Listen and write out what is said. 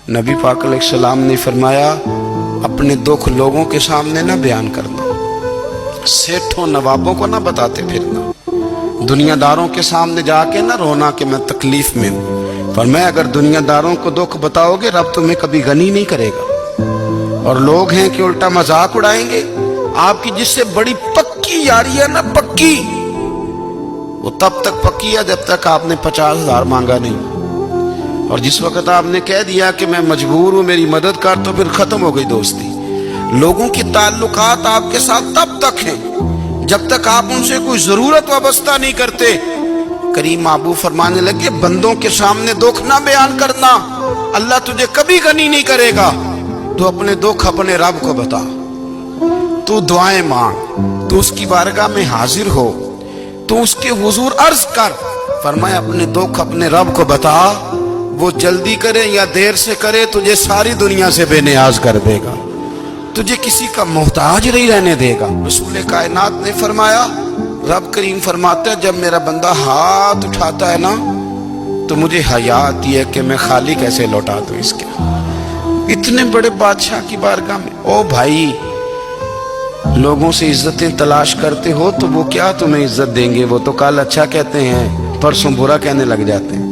नबी पाक अलैहिस्सलाम ने फरमाया, अपने दुख लोगों के सामने ना बयान करना, सेठों नवाबों को ना बताते फिरना, दुनियादारों के सामने जाके ना रोना कि मैं तकलीफ में हूँ। फरमाया अगर दुनियादारों को दुख बताओगे रब तुम्हें कभी गनी नहीं करेगा। और लोग हैं कि उल्टा मजाक उड़ाएंगे आपकी, जिससे बड़ी पक्की यारी है ना, पक्की, वो तब तक पक्की है जब तक आपने 50,000 मांगा नहीं। और जिस वक्त आपने कह दिया कि मैं मजबूर हूं मेरी मदद कर, तो फिर खत्म हो गई दोस्ती। लोगों के ताल्लुकात आपके साथ तब तक हैं जब तक आप उनसे कोई जरूरत वाबस्ता नहीं करते। करीम आबू फरमाने लगे, बंदों के सामने दुख ना बयान करना, अल्लाह तुझे कभी गनी नहीं करेगा। तू अपने दुख अपने रब को बता, तू दुआएं मांग, तू उसकी बारगाह में हाजिर हो, तू उसके हुजूर अर्ज कर। फरमाया अपने दुख अपने रब को बता, वो जल्दी करे या देर से करे तुझे सारी दुनिया से बेनियाज कर देगा, तुझे किसी का मोहताज नहीं रहने देगा। रसूल कायनात ने फरमाया, रब करीम फरमाता है जब मेरा बंदा हाथ उठाता है ना तो मुझे हया आती है कि मैं खाली कैसे लौटा दूं इसके। इतने बड़े बादशाह की बारगाह में, ओ भाई लोगों से इज्जतें तलाश करते हो तो वो क्या तुम्हें इज्जत देंगे, वो तो कल अच्छा कहते हैं परसों बुरा कहने लग जाते हैं।